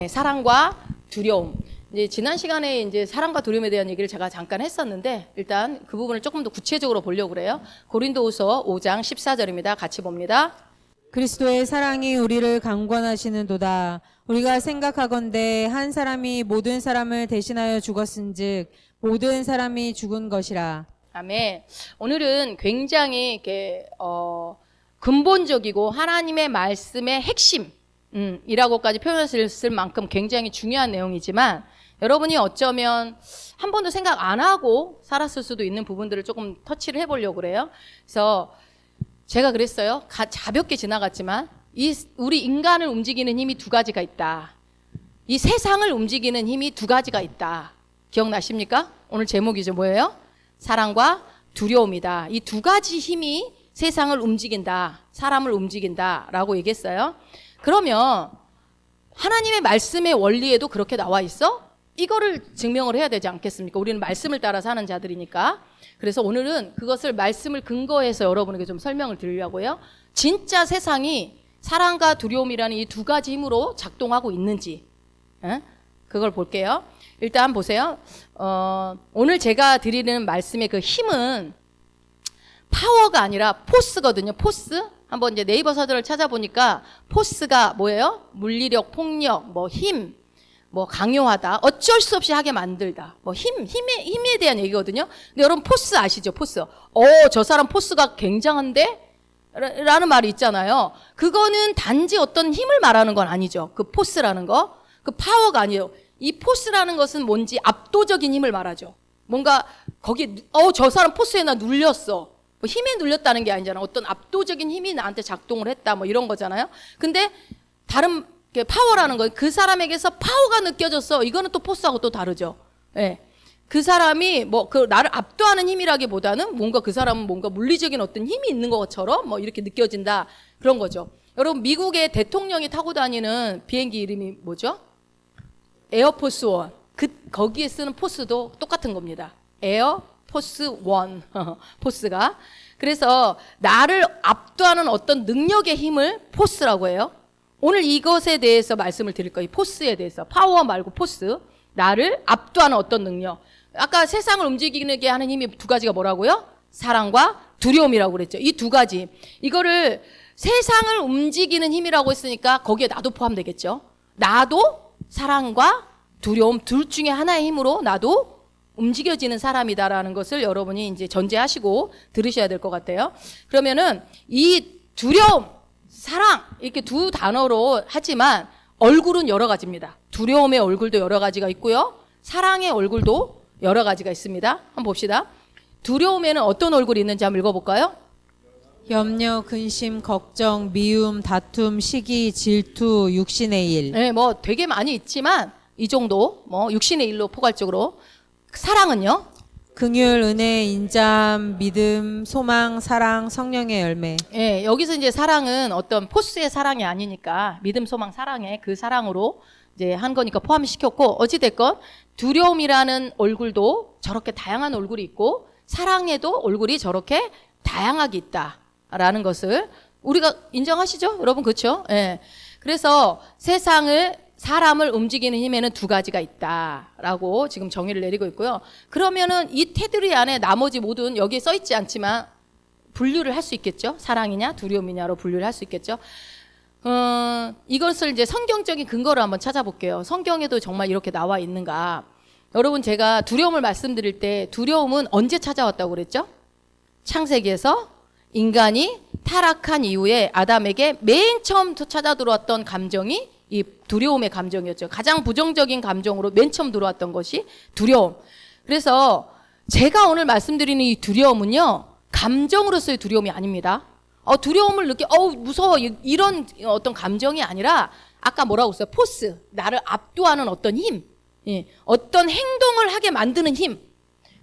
사랑과 두려움. 이제 지난 시간에 이제 사랑과 두려움에 대한 얘기를 제가 잠깐 했었는데 일단 그 부분을 조금 더 구체적으로 보려고 그래요. 고린도후서 5장 14절입니다. 같이 봅니다. 그리스도의 사랑이 우리를 강권하시는도다. 우리가 생각하건대 한 사람이 모든 사람을 대신하여 죽었은즉 모든 사람이 죽은 것이라. 아멘. 오늘은 굉장히 이렇게 근본적이고 하나님의 말씀의 핵심 이라고까지 표현했을 만큼 굉장히 중요한 내용이지만 여러분이 어쩌면 한 번도 생각 안 하고 살았을 수도 있는 부분들을 조금 터치를 해보려고 그래요. 그래서 제가 그랬어요. 가볍게 지나갔지만 우리 인간을 움직이는 힘이 두 가지가 있다. 이 세상을 움직이는 힘이 두 가지가 있다. 기억나십니까? 오늘 제목이죠. 뭐예요? 사랑과 두려움이다. 이 두 가지 힘이 세상을 움직인다. 사람을 움직인다. 라고 얘기했어요. 그러면 하나님의 말씀의 원리에도 그렇게 나와 있어? 이거를 증명을 해야 되지 않겠습니까? 우리는 말씀을 따라 사는 자들이니까. 그래서 오늘은 그것을 말씀을 근거해서 여러분에게 좀 설명을 드리려고요. 진짜 세상이 사랑과 두려움이라는 이 두 가지 힘으로 작동하고 있는지 그걸 볼게요. 일단 보세요. 오늘 제가 드리는 말씀의 그 힘은 파워가 아니라 포스거든요. 포스. 한번 이제 네이버 사전을 찾아보니까 포스가 뭐예요? 물리력, 폭력, 뭐 힘, 뭐 강요하다, 어쩔 수 없이 하게 만들다. 뭐 힘에 대한 얘기거든요. 근데 여러분 포스 아시죠? 포스. 저 사람 포스가 굉장한데? 라는 말이 있잖아요. 그거는 단지 어떤 힘을 말하는 건 아니죠. 그 포스라는 거. 그 파워가 아니에요. 이 포스라는 것은 뭔지 압도적인 힘을 말하죠. 뭔가 거기 저 사람 포스에 나 눌렸어. 뭐 힘에 눌렸다는 게 아니잖아. 어떤 압도적인 힘이 나한테 작동을 했다. 뭐 이런 거잖아요. 근데 다른 파워라는 거, 그 사람에게서 파워가 느껴졌어. 이거는 또 포스하고 또 다르죠. 예. 그 사람이 나를 압도하는 힘이라기보다는 뭔가 그 사람은 뭔가 물리적인 어떤 힘이 있는 것처럼 뭐 이렇게 느껴진다. 그런 거죠. 여러분 미국의 대통령이 타고 다니는 비행기 이름이 뭐죠? 에어포스 원. 거기에 쓰는 포스도 똑같은 겁니다. 에어포스 원. 포스가. 그래서 나를 압도하는 어떤 능력의 힘을 포스라고 해요. 오늘 이것에 대해서 말씀을 드릴 거예요. 포스에 대해서. 파워 말고 포스. 나를 압도하는 어떤 능력. 아까 세상을 움직이게 하는 힘이 두 가지가 뭐라고요? 사랑과 두려움이라고 그랬죠. 이 두 가지. 이거를 세상을 움직이는 힘이라고 했으니까 거기에 나도 포함되겠죠. 나도 사랑과 두려움 둘 중에 하나의 힘으로 나도 움직여지는 사람이다라는 것을 여러분이 이제 전제하시고 들으셔야 될 것 같아요. 그러면은 이 두려움, 사랑 이렇게 두 단어로 하지만 얼굴은 여러 가지입니다. 두려움의 얼굴도 여러 가지가 있고요. 사랑의 얼굴도 여러 가지가 있습니다. 한번 봅시다. 두려움에는 어떤 얼굴이 있는지 한번 읽어볼까요? 염려, 근심, 걱정, 미움, 다툼, 시기, 질투, 육신의 일. 네, 뭐 되게 많이 있지만 이 정도 육신의 일로 포괄적으로. 사랑은요? 긍휼, 은혜, 인자함, 믿음, 소망, 사랑, 성령의 열매. 예, 여기서 이제 사랑은 어떤 포스의 사랑이 아니니까 믿음, 소망, 사랑의 그 사랑으로 이제 한 거니까 포함시켰고 어찌됐건 두려움이라는 얼굴도 저렇게 다양한 얼굴이 있고 사랑에도 얼굴이 저렇게 다양하게 있다라는 것을 우리가 인정하시죠? 여러분 그렇죠? 예. 그래서 사람을 움직이는 힘에는 두 가지가 있다라고 지금 정의를 내리고 있고요. 그러면은 이 테두리 안에 나머지 모든 여기에 써 있지 않지만 분류를 할 수 있겠죠. 사랑이냐 두려움이냐로 분류를 할 수 있겠죠. 이것을 이제 성경적인 근거를 한번 찾아볼게요. 성경에도 정말 이렇게 나와 있는가. 여러분 제가 두려움을 말씀드릴 때 두려움은 언제 찾아왔다고 그랬죠? 창세기에서 인간이 타락한 이후에 아담에게 맨 처음 찾아 들어왔던 감정이 이 두려움의 감정이었죠. 가장 부정적인 감정으로 맨 처음 들어왔던 것이 두려움. 그래서 제가 오늘 말씀드리는 이 두려움은요. 감정으로서의 두려움이 아닙니다. 두려움을 무서워 이런 어떤 감정이 아니라 아까 뭐라고 했어요? 포스. 나를 압도하는 어떤 힘. 예, 어떤 행동을 하게 만드는 힘.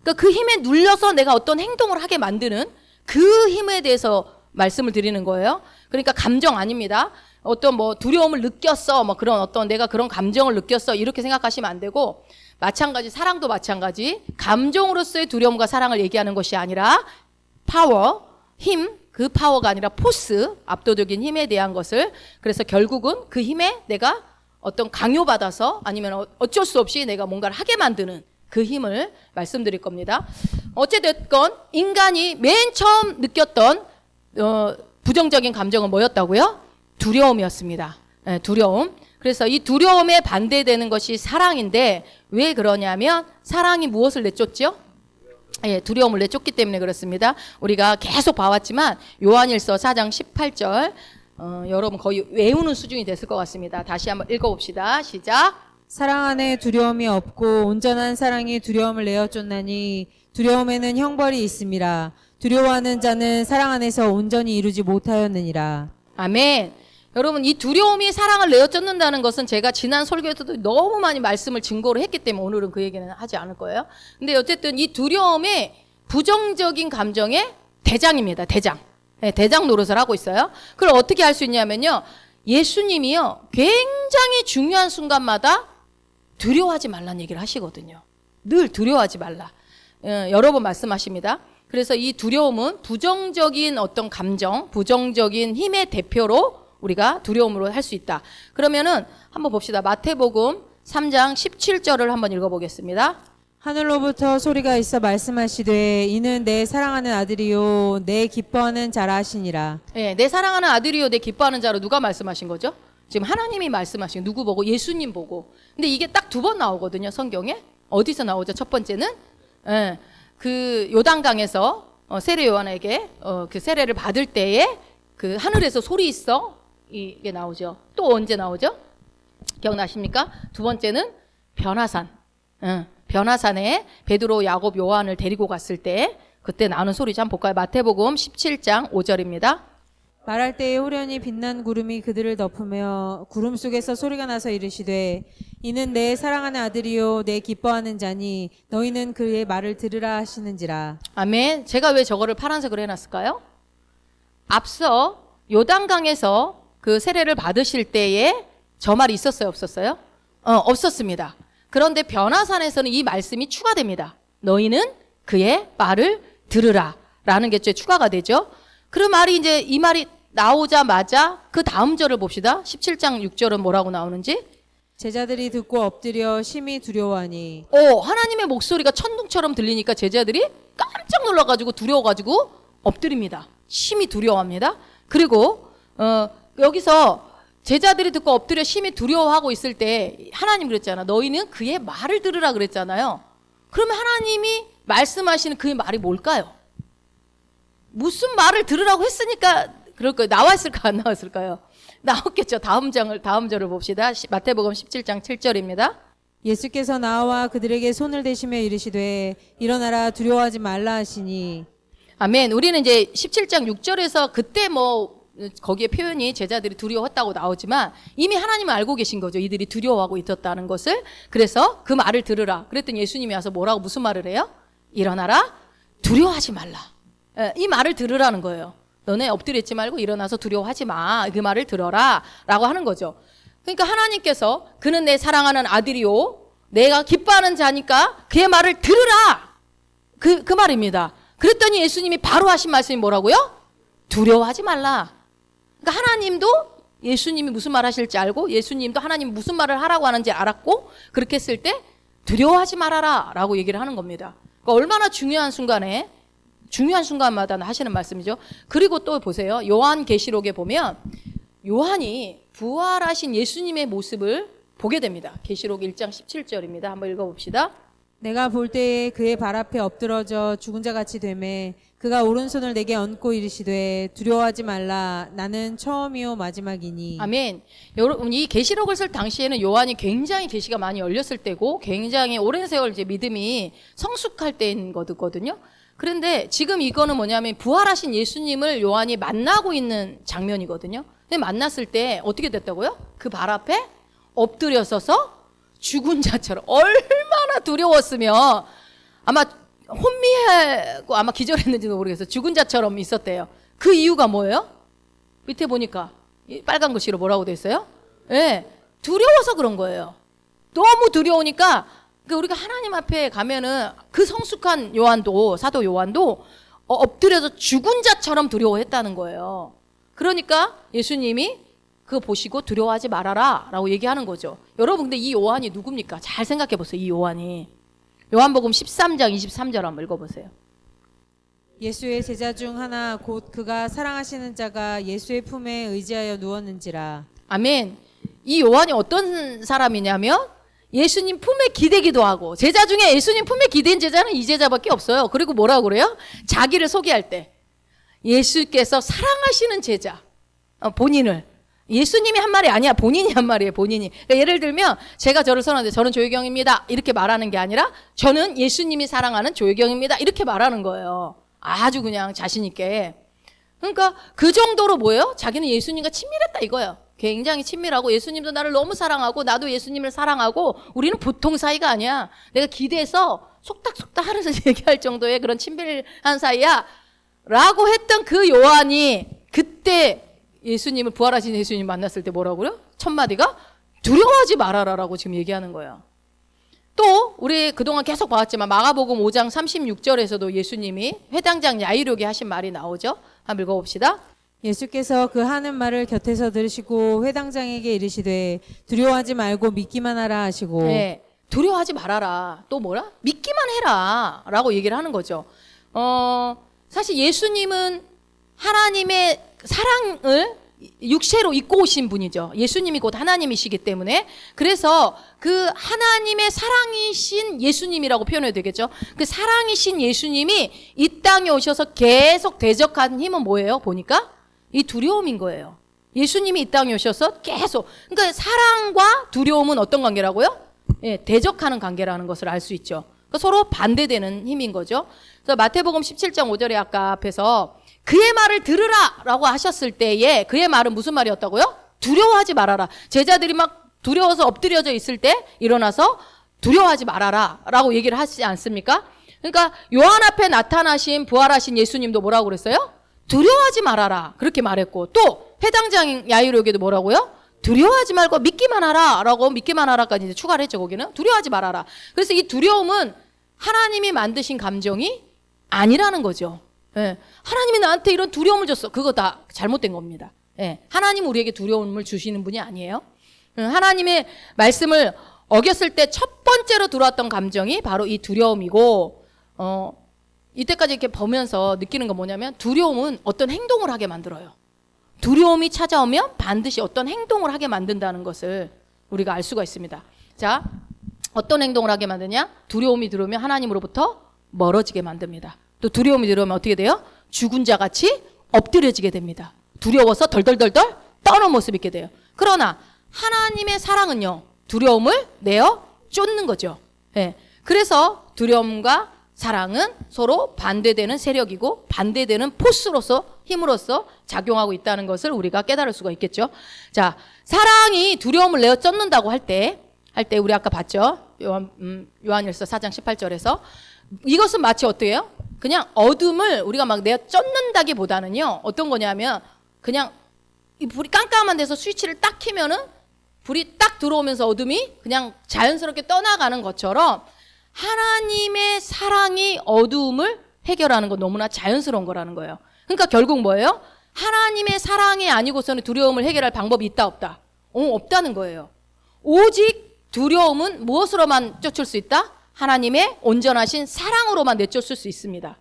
그러니까 그 힘에 눌려서 내가 어떤 행동을 하게 만드는 그 힘에 대해서 말씀을 드리는 거예요. 그러니까 감정 아닙니다. 어떤 두려움을 느꼈어. 그런 어떤 내가 그런 감정을 느꼈어. 이렇게 생각하시면 안 되고 마찬가지 사랑도 마찬가지 감정으로서의 두려움과 사랑을 얘기하는 것이 아니라 파워, 힘, 그 파워가 아니라 포스, 압도적인 힘에 대한 것을 그래서 결국은 그 힘에 내가 어떤 강요받아서 아니면 어쩔 수 없이 내가 뭔가를 하게 만드는 그 힘을 말씀드릴 겁니다. 어찌됐건 인간이 맨 처음 느꼈던 부정적인 감정은 뭐였다고요? 두려움이었습니다. 네, 두려움. 그래서 이 두려움에 반대되는 것이 사랑인데 왜 그러냐면 사랑이 무엇을 내쫓죠? 예, 두려움을 내쫓기 때문에 그렇습니다. 우리가 계속 봐왔지만 요한일서 4장 18절 여러분 거의 외우는 수준이 됐을 것 같습니다. 다시 한번 읽어봅시다. 시작. 사랑 안에 두려움이 없고 온전한 사랑이 두려움을 내어 쫓나니 두려움에는 형벌이 있음이라. 두려워하는 자는 사랑 안에서 온전히 이루지 못하였느니라. 아멘. 여러분 이 두려움이 사랑을 내어 쫓는다는 것은 제가 지난 설교에서도 너무 많이 말씀을 증거로 했기 때문에 오늘은 그 얘기는 하지 않을 거예요. 근데 어쨌든 이 두려움이 부정적인 감정의 대장입니다. 대장. 네, 대장 노릇을 하고 있어요. 그걸 어떻게 할 수 있냐면요. 예수님이요. 굉장히 중요한 순간마다 두려워하지 말라는 얘기를 하시거든요. 늘 두려워하지 말라. 여러 번 말씀하십니다. 그래서 이 두려움은 부정적인 어떤 감정, 부정적인 힘의 대표로 우리가 두려움으로 할 수 있다. 그러면은 한번 봅시다. 마태복음 3장 17절을 한번 읽어보겠습니다. 하늘로부터 소리가 있어 말씀하시되 이는 내 사랑하는 아들이요 내 기뻐하는 자라 하시니라. 네, 내 사랑하는 아들이요 내 기뻐하는 자로 누가 말씀하신 거죠? 지금 하나님이 말씀하신 누구 보고? 예수님 보고. 근데 이게 딱 두 번 나오거든요. 성경에. 어디서 나오죠? 첫 번째는 그 요단강에서 세례 요한에게 그 세례를 받을 때에 그 하늘에서 소리 있어 이게 나오죠. 또 언제 나오죠? 기억나십니까? 두 번째는 변화산. 변화산에 베드로, 야곱, 요한을 데리고 갔을 때 그때 나오는 소리죠. 한번 볼까요? 마태복음 17장 5절입니다. 말할 때에 호련히 빛난 구름이 그들을 덮으며 구름 속에서 소리가 나서 이르시되 이는 내 사랑하는 아들이요 내 기뻐하는 자니 너희는 그의 말을 들으라 하시는지라. 아멘. 제가 왜 저거를 파란색으로 해놨을까요? 앞서 요단강에서 그 세례를 받으실 때에 저 말이 있었어요? 없었어요? 없었습니다. 그런데 변화산에서는 이 말씀이 추가됩니다. 너희는 그의 말을 들으라 라는 게 추가가 되죠. 그 말이 이제 이 말이 나오자마자 그 다음 절을 봅시다. 17장 6절은 뭐라고 나오는지. 제자들이 듣고 엎드려 심히 두려워하니. 하나님의 목소리가 천둥처럼 들리니까 제자들이 깜짝 놀라가지고 두려워가지고 엎드립니다. 심히 두려워합니다. 그리고 여기서 제자들이 듣고 엎드려 심히 두려워하고 있을 때 하나님 그랬잖아. 너희는 그의 말을 들으라 그랬잖아요. 그러면 하나님이 말씀하시는 그의 말이 뭘까요? 무슨 말을 들으라고 했으니까 그럴 거예요. 나왔을까 안 나왔을까요? 나왔겠죠. 다음 절을 봅시다. 마태복음 17장 7절입니다. 예수께서 나와 그들에게 손을 대시며 이르시되 일어나라 두려워하지 말라 하시니. 아멘. 우리는 이제 17장 6절에서 그때 거기에 표현이 제자들이 두려워했다고 나오지만 이미 하나님은 알고 계신 거죠. 이들이 두려워하고 있었다는 것을. 그래서 그 말을 들으라. 그랬더니 예수님이 와서 무슨 말을 해요? 일어나라 두려워하지 말라. 이 말을 들으라는 거예요. 너네 엎드려 있지 말고 일어나서 두려워하지 마. 그 말을 들어라 라고 하는 거죠. 그러니까 하나님께서 그는 내 사랑하는 아들이요 내가 기뻐하는 자니까 그의 말을 들으라. 그 말입니다. 그랬더니 예수님이 바로 하신 말씀이 뭐라고요? 두려워하지 말라. 그러니까 하나님도 예수님이 무슨 말 하실지 알고 예수님도 하나님이 무슨 말을 하라고 하는지 알았고 그렇게 했을 때 두려워하지 말아라 라고 얘기를 하는 겁니다. 그러니까 얼마나 중요한 순간마다 하시는 말씀이죠. 그리고 또 보세요. 요한계시록에 보면 요한이 부활하신 예수님의 모습을 보게 됩니다. 계시록 1장 17절입니다. 한번 읽어봅시다. 내가 볼 때에 그의 발 앞에 엎드러져 죽은 자 같이 되매 그가 오른손을 내게 얹고 이르시되 두려워하지 말라 나는 처음이요 마지막이니. 아멘. 여러분 이 계시록을 쓸 당시에는 요한이 굉장히 계시가 많이 열렸을 때고 굉장히 오랜 세월 이제 믿음이 성숙할 때인 거거든요. 그런데 지금 이거는 뭐냐면 부활하신 예수님을 요한이 만나고 있는 장면이거든요. 근데 만났을 때 어떻게 됐다고요? 그 발 앞에 엎드려 서서 죽은 자처럼 얼마나 두려웠으면 아마 혼미하고 아마 기절했는지도 모르겠어요. 죽은 자처럼 있었대요. 그 이유가 뭐예요? 밑에 보니까 빨간 글씨로 뭐라고 돼 있어요? 네, 두려워서 그런 거예요. 너무 두려우니까 우리가 하나님 앞에 가면은 그 성숙한 사도 요한도 엎드려서 죽은 자처럼 두려워했다는 거예요. 그러니까 예수님이 그거 보시고 두려워하지 말아라 라고 얘기하는 거죠. 여러분 근데 이 요한이 누굽니까? 잘 생각해 보세요. 이 요한이. 요한복음 13장 23절 한번 읽어보세요. 예수의 제자 중 하나 곧 그가 사랑하시는 자가 예수의 품에 의지하여 누웠는지라. 아멘. 이 요한이 어떤 사람이냐면 예수님 품에 기대기도 하고, 제자 중에 예수님 품에 기댄 제자는 이 제자밖에 없어요. 그리고 뭐라고 그래요? 자기를 소개할 때 예수께서 사랑하시는 제자, 본인을, 예수님이 한 말이 아니야. 본인이 한 말이에요. 본인이. 그러니까 예를 들면 제가 저를 선언하는데 저는 조혜경입니다 이렇게 말하는 게 아니라 저는 예수님이 사랑하는 조혜경입니다 이렇게 말하는 거예요. 아주 그냥 자신 있게. 그러니까 그 정도로 뭐예요? 자기는 예수님과 친밀했다 이거예요. 굉장히 친밀하고 예수님도 나를 너무 사랑하고 나도 예수님을 사랑하고 우리는 보통 사이가 아니야. 내가 기대서 속닥속닥 하면서 얘기할 정도의 그런 친밀한 사이야 라고 했던 그 요한이 그때 예수님을, 부활하신 예수님 만났을 때 뭐라고 그래요? 첫 마디가 두려워하지 말아라 라고 지금 얘기하는 거예요. 또 우리 그동안 계속 봐왔지만 마가복음 5장 36절에서도 예수님이 회당장 야이로에게 하신 말이 나오죠. 한번 읽어봅시다. 예수께서 그 하는 말을 곁에서 들으시고 회당장에게 이르시되 두려워하지 말고 믿기만 하라 하시고. 네, 두려워하지 말아라. 또 뭐라? 믿기만 해라 라고 얘기를 하는 거죠. 사실 예수님은 하나님의 사랑을 육체로 입고 오신 분이죠. 예수님이 곧 하나님이시기 때문에. 그래서 그 하나님의 사랑이신 예수님이라고 표현해도 되겠죠. 그 사랑이신 예수님이 이 땅에 오셔서 계속 대적하는 힘은 뭐예요? 보니까 이 두려움인 거예요. 예수님이 이 땅에 오셔서 계속, 그러니까 사랑과 두려움은 어떤 관계라고요? 예, 대적하는 관계라는 것을 알 수 있죠. 그러니까 서로 반대되는 힘인 거죠. 그래서 마태복음 17장 5절에 아까 앞에서 그의 말을 들으라 라고 하셨을 때에 그의 말은 무슨 말이었다고요? 두려워하지 말아라. 제자들이 막 두려워서 엎드려져 있을 때 일어나서 두려워하지 말아라 라고 얘기를 하시지 않습니까? 그러니까 요한 앞에 나타나신 부활하신 예수님도 뭐라고 그랬어요? 두려워하지 말아라 그렇게 말했고, 또 회당장 야이로에게도 뭐라고요? 두려워하지 말고 믿기만 하라 라고, 믿기만 하라까지 이제 추가를 했죠. 거기는 두려워하지 말아라. 그래서 이 두려움은 하나님이 만드신 감정이 아니라는 거죠. 예, 하나님이 나한테 이런 두려움을 줬어. 그거 다 잘못된 겁니다. 예, 하나님은 우리에게 두려움을 주시는 분이 아니에요. 하나님의 말씀을 어겼을 때 첫 번째로 들어왔던 감정이 바로 이 두려움이고, 이때까지 이렇게 보면서 느끼는 건 뭐냐면 두려움은 어떤 행동을 하게 만들어요. 두려움이 찾아오면 반드시 어떤 행동을 하게 만든다는 것을 우리가 알 수가 있습니다. 자, 어떤 행동을 하게 만드냐? 두려움이 들어오면 하나님으로부터 멀어지게 만듭니다. 또 두려움이 들어오면 어떻게 돼요? 죽은 자 같이 엎드려지게 됩니다. 두려워서 덜덜덜덜 떠는 모습이 있게 돼요. 그러나 하나님의 사랑은요, 두려움을 내어 쫓는 거죠. 예. 그래서 두려움과 사랑은 서로 반대되는 세력이고 반대되는 포스로서, 힘으로서 작용하고 있다는 것을 우리가 깨달을 수가 있겠죠. 자, 사랑이 두려움을 내어 쫓는다고 할 때 우리 아까 봤죠. 요한일서 4장 18절에서 이것은 마치 어때요? 그냥 어둠을 우리가 막 내어 쫓는다기보다는요, 어떤 거냐면 그냥 이 불이 깜깜한 데서 스위치를 딱 켜면은 불이 딱 들어오면서 어둠이 그냥 자연스럽게 떠나가는 것처럼 하나님의 사랑이 어두움을 해결하는 건 너무나 자연스러운 거라는 거예요. 그러니까 결국 뭐예요? 하나님의 사랑이 아니고서는 두려움을 해결할 방법이 있다 없다? 없다는 거예요. 오직 두려움은 무엇으로만 쫓을 수 있다? 하나님의 온전하신 사랑으로만 내쫓을 수 있습니다.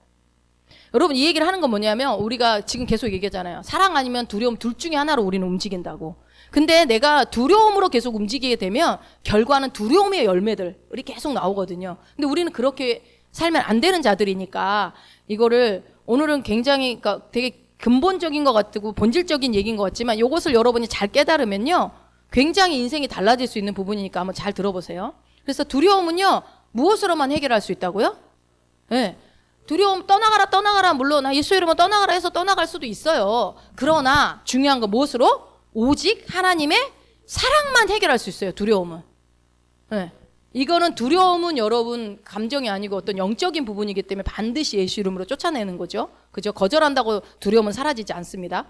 여러분, 이 얘기를 하는 건 뭐냐면 우리가 지금 계속 얘기하잖아요. 사랑 아니면 두려움 둘 중에 하나로 우리는 움직인다고. 근데 내가 두려움으로 계속 움직이게 되면 결과는 두려움의 열매들이 계속 나오거든요. 근데 우리는 그렇게 살면 안 되는 자들이니까 이거를 오늘은 굉장히, 그러니까 되게 근본적인 것 같고 본질적인 얘기인 것 같지만 이것을 여러분이 잘 깨달으면요, 굉장히 인생이 달라질 수 있는 부분이니까 한번 잘 들어보세요. 그래서 두려움은요, 무엇으로만 해결할 수 있다고요? 네. 두려움 떠나가라 물론 예수 이름으로 떠나가라 해서 떠나갈 수도 있어요. 그러나 중요한 건 무엇으로? 오직 하나님의 사랑만 해결할 수 있어요. 두려움은. 네. 이거는 두려움은 여러분 감정이 아니고 어떤 영적인 부분이기 때문에 반드시 예수 이름으로 쫓아내는 거죠. 그죠? 거절한다고 두려움은 사라지지 않습니다.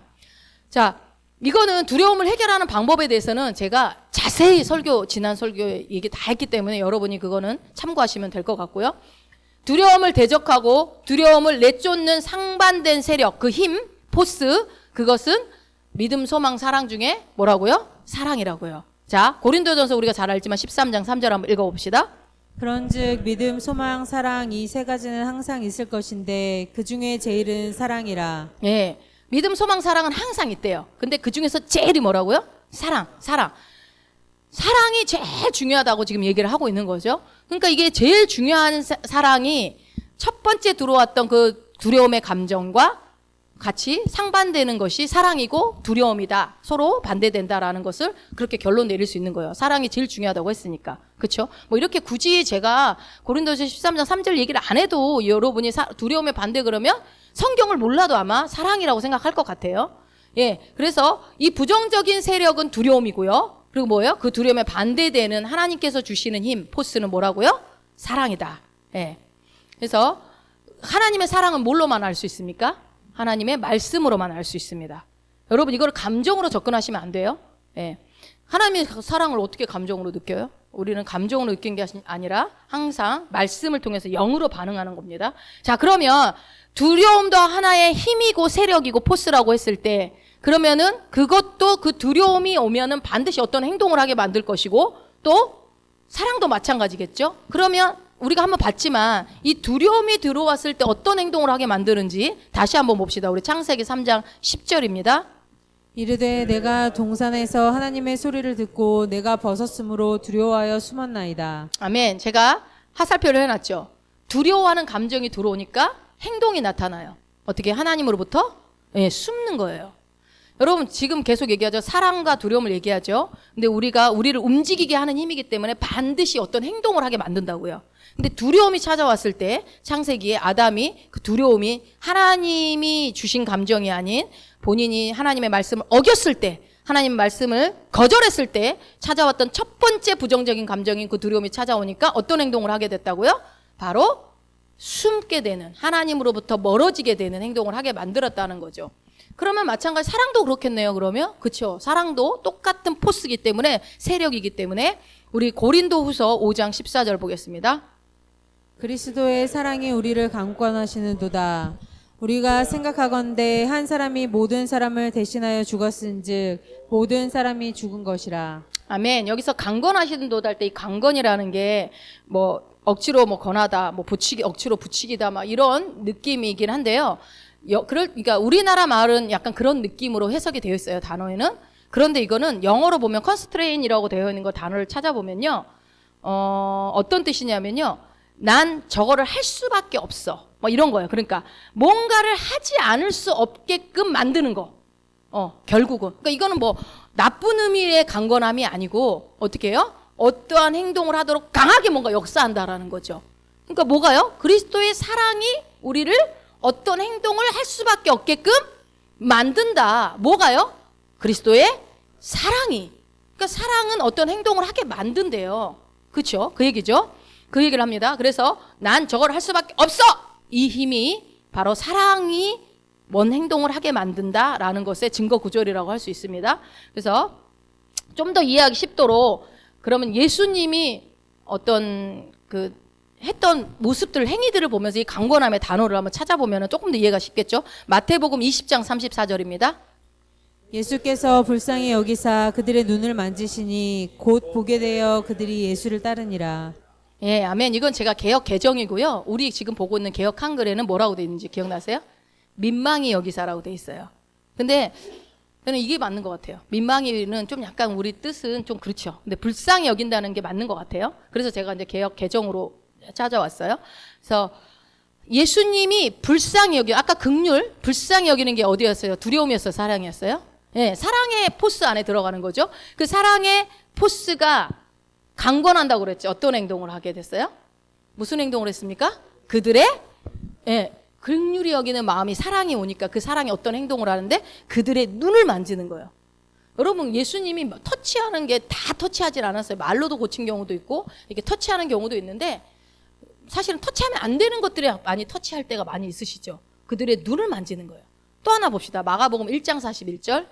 자, 이거는 두려움을 해결하는 방법에 대해서는 제가 자세히 지난 설교에 얘기 다 했기 때문에 여러분이 그거는 참고하시면 될 것 같고요. 두려움을 대적하고 두려움을 내쫓는 상반된 세력, 그 힘, 포스, 그것은 믿음, 소망, 사랑 중에 뭐라고요? 사랑이라고요. 자, 고린도전서 우리가 잘 알지만 13장 3절 한번 읽어봅시다. 그런즉 믿음, 소망, 사랑 이 세 가지는 항상 있을 것인데 그 중에 제일은 사랑이라. 예, 믿음, 소망, 사랑은 항상 있대요. 근데 그 중에서 제일이 뭐라고요? 사랑. 사랑이 제일 중요하다고 지금 얘기를 하고 있는 거죠. 그러니까 이게 제일 중요한 사랑이 첫 번째 들어왔던 그 두려움의 감정과 같이 상반되는 것이 사랑이고 두려움이다. 서로 반대된다라는 것을 그렇게 결론 내릴 수 있는 거예요. 사랑이 제일 중요하다고 했으니까. 그렇죠? 뭐 이렇게 굳이 제가 고린도서 13장 3절 얘기를 안 해도 여러분이 두려움에 반대 그러면 성경을 몰라도 아마 사랑이라고 생각할 것 같아요. 예. 그래서 이 부정적인 세력은 두려움이고요. 그리고 뭐예요? 그 두려움에 반대되는 하나님께서 주시는 힘, 포스는 뭐라고요? 사랑이다. 예. 그래서 하나님의 사랑은 뭘로만 알 수 있습니까? 하나님의 말씀으로만 알 수 있습니다. 여러분 이걸 감정으로 접근하시면 안 돼요. 예. 하나님의 사랑을 어떻게 감정으로 느껴요? 우리는 감정으로 느낀 게 아니라 항상 말씀을 통해서 영으로 반응하는 겁니다. 자, 그러면 두려움도 하나의 힘이고 세력이고 포스라고 했을 때 그러면은 그것도 그 두려움이 오면은 반드시 어떤 행동을 하게 만들 것이고 또 사랑도 마찬가지겠죠? 그러면 우리가 한번 봤지만 이 두려움이 들어왔을 때 어떤 행동을 하게 만드는지 다시 한번 봅시다. 우리 창세기 3장 10절입니다. 이르되 내가 동산에서 하나님의 소리를 듣고 내가 벗었으므로 두려워하여 숨었나이다. 아멘. 제가 하살표를 해놨죠. 두려워하는 감정이 들어오니까 행동이 나타나요. 어떻게? 하나님으로부터 예, 숨는 거예요. 여러분 지금 계속 얘기하죠. 사랑과 두려움을 얘기하죠. 근데 우리가 우리를 움직이게 하는 힘이기 때문에 반드시 어떤 행동을 하게 만든다고요. 근데 두려움이 찾아왔을 때 창세기에 아담이 그 두려움이 하나님이 주신 감정이 아닌 본인이 하나님의 말씀을 어겼을 때 하나님 말씀을 거절했을 때 찾아왔던 첫 번째 부정적인 감정인 그 두려움이 찾아오니까 어떤 행동을 하게 됐다고요? 바로 숨게 되는 하나님으로부터 멀어지게 되는 행동을 하게 만들었다는 거죠. 그러면 마찬가지 사랑도 그렇겠네요. 그러면 그렇죠. 사랑도 똑같은 포스이기 때문에 세력이기 때문에 우리 고린도후서 5장 14절 보겠습니다. 그리스도의 사랑이 우리를 강권하시는도다. 우리가 생각하건대 한 사람이 모든 사람을 대신하여 죽었은즉 모든 사람이 죽은 것이라. 아멘. 여기서 강건하시는도다 할 때 이 강건이라는 게 뭐 억지로 뭐 권하다, 뭐 붙이기 억지로 붙이기다 막 이런 느낌이긴 한데요. 그러니까 우리나라 말은 약간 그런 느낌으로 해석이 되어 있어요. 단어에는. 그런데 이거는 영어로 보면 constrain이라고 되어 있는 거 단어를 찾아보면요. 어떤 뜻이냐면요. 난 저거를 할 수밖에 없어. 뭐 이런 거예요. 그러니까 뭔가를 하지 않을 수 없게끔 만드는 거. 결국은. 그러니까 이거는 뭐 나쁜 의미의 강건함이 아니고 어떻게 해요? 어떠한 행동을 하도록 강하게 뭔가 역사한다라는 거죠. 그러니까 뭐가요? 그리스도의 사랑이 우리를 어떤 행동을 할 수밖에 없게끔 만든다. 뭐가요? 그리스도의 사랑이. 그러니까 사랑은 어떤 행동을 하게 만든대요. 그렇죠? 그 얘기죠. 그 얘기를 합니다. 그래서 난 저걸 할 수밖에 없어. 이 힘이 바로 사랑이 뭔 행동을 하게 만든다라는 것의 증거 구절이라고 할 수 있습니다. 그래서 좀 더 이해하기 쉽도록 그러면 예수님이 어떤 그 했던 모습들, 행위들을 보면서 이 강건함의 단어를 한번 찾아보면 조금 더 이해가 쉽겠죠. 마태복음 20장 34절입니다. 예수께서 불쌍히 여기사 그들의 눈을 만지시니 곧 보게 되어 그들이 예수를 따르니라. 예, 아멘. 이건 제가 개역 개정이고요. 우리 지금 보고 있는 개역 한글에는 뭐라고 되어 있는지 기억나세요? 민망히 여기사라고 되어 있어요. 근데 저는 이게 맞는 것 같아요. 민망히는 좀 약간 우리 뜻은 좀 그렇죠. 근데 불쌍히 여긴다는 게 맞는 것 같아요. 그래서 제가 이제 개역 개정으로 찾아왔어요. 그래서 예수님이 불쌍히 아까 긍휼, 불쌍히 여기는 게 어디였어요? 두려움이었어요? 사랑이었어요? 예, 사랑의 포스 안에 들어가는 거죠. 그 사랑의 포스가 강건한다고 그랬죠. 어떤 행동을 하게 됐어요? 무슨 행동을 했습니까? 그들의 긍휼히 여기는 마음이 사랑이 오니까 그 사랑이 어떤 행동을 하는데 그들의 눈을 만지는 거예요. 여러분 예수님이 터치하는 게 다 터치하진 않았어요. 말로도 고친 경우도 있고 이렇게 터치하는 경우도 있는데 사실은 터치하면 안 되는 것들이 많이 터치할 때가 많이 있으시죠. 그들의 눈을 만지는 거예요. 또 하나 봅시다. 마가복음 1장 41절.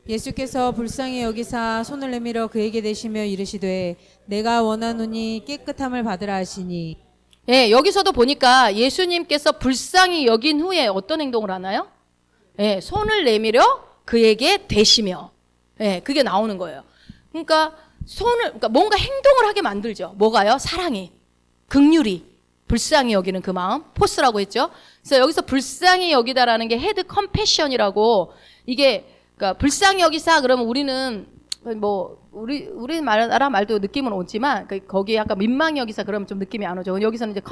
예수께서 불쌍히 여기사 손을 내밀어 그에게 대시며 이르시되 내가 원하노니 깨끗함을 받으라 하시니. 예, 여기서도 보니까 예수님께서 불쌍히 여긴 후에 어떤 행동을 하나요? 예, 손을 내밀어 그에게 되시며. 예, 그게 나오는 거예요. 그러니까 그러니까 뭔가 행동을 하게 만들죠. 뭐가요? 사랑이, 긍휼이, 불쌍히 여기는 그 마음, 포스라고 했죠. 그래서 여기서 불쌍히 여기다라는 게 헤드 컴패션이라고, 이게 그러니까 불쌍히 여기사 그러면 우리는 뭐 우리 나라 말도 느낌은 오지만 거기에 약간 민망히 여기사 그러면 좀 느낌이 안 오죠. 여기서는 이제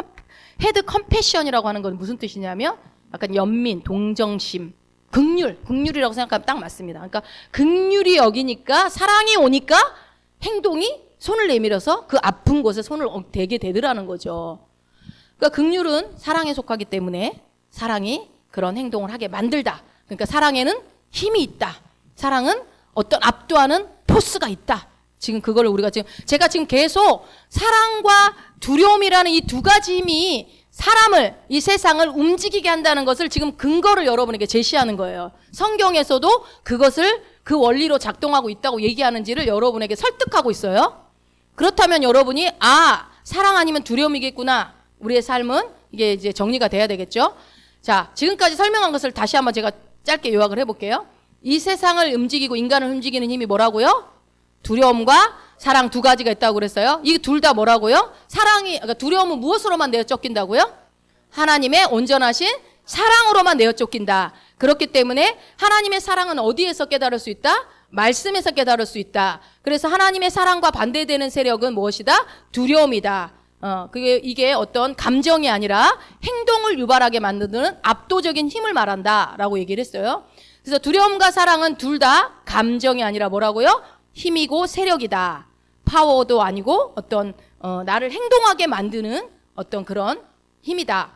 헤드 컴패션이라고 하는 건 무슨 뜻이냐면 약간 연민, 동정심, 긍휼이라고 생각하면 딱 맞습니다. 그러니까 긍휼이 여기니까 사랑이 오니까 행동이 손을 내밀어서 그 아픈 곳에 손을 대게 되더라는 거죠. 그러니까 긍휼은 사랑에 속하기 때문에 사랑이 그런 행동을 하게 만들다. 그러니까 사랑에는 힘이 있다. 사랑은 어떤 압도하는 포스가 있다. 지금 그걸 우리가 제가 지금 계속 사랑과 두려움이라는 이 두 가지 힘이 사람을, 이 세상을 움직이게 한다는 것을 지금 근거를 여러분에게 제시하는 거예요. 성경에서도 그것을 그 원리로 작동하고 있다고 얘기하는지를 여러분에게 설득하고 있어요. 그렇다면 여러분이 사랑 아니면 두려움이겠구나. 우리의 삶은 이게 이제 정리가 돼야 되겠죠. 자, 지금까지 설명한 것을 다시 한번 제가 짧게 요약을 해볼게요. 이 세상을 움직이고 인간을 움직이는 힘이 뭐라고요? 두려움과 사랑 두 가지가 있다고 그랬어요. 이 둘 다 뭐라고요? 그러니까 두려움은 무엇으로만 내어 쫓긴다고요? 하나님의 온전하신 사랑으로만 내어 쫓긴다. 그렇기 때문에 하나님의 사랑은 어디에서 깨달을 수 있다? 말씀에서 깨달을 수 있다. 그래서 하나님의 사랑과 반대되는 세력은 무엇이다? 두려움이다. 이게 어떤 감정이 아니라 행동을 유발하게 만드는 압도적인 힘을 말한다라고 얘기를 했어요. 그래서 두려움과 사랑은 둘 다 감정이 아니라 뭐라고요? 힘이고 세력이다. 파워도 아니고 어떤 나를 행동하게 만드는 어떤 그런 힘이다.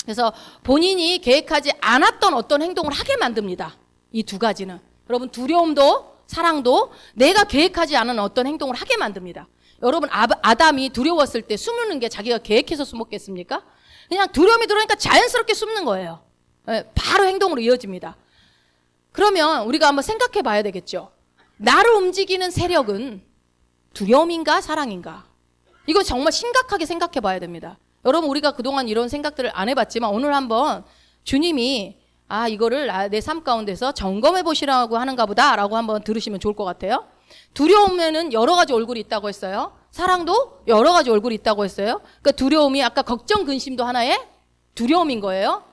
그래서 본인이 계획하지 않았던 어떤 행동을 하게 만듭니다. 이 두 가지는. 여러분 두려움도 사랑도 내가 계획하지 않은 어떤 행동을 하게 만듭니다. 여러분 아담이 두려웠을 때 숨는 게 자기가 계획해서 숨었겠습니까? 그냥 두려움이 들어오니까 자연스럽게 숨는 거예요. 바로 행동으로 이어집니다. 그러면 우리가 한번 생각해 봐야 되겠죠. 나를 움직이는 세력은 두려움인가 사랑인가? 이거 정말 심각하게 생각해 봐야 됩니다. 여러분 우리가 그동안 이런 생각들을 안 해봤지만 오늘 한번 주님이 이거를 내 삶 가운데서 점검해 보시라고 하는가 보다 라고 한번 들으시면 좋을 것 같아요. 두려움에는 여러 가지 얼굴이 있다고 했어요. 사랑도 여러 가지 얼굴이 있다고 했어요. 그러니까 두려움이 아까 걱정 근심도 하나의 두려움인 거예요.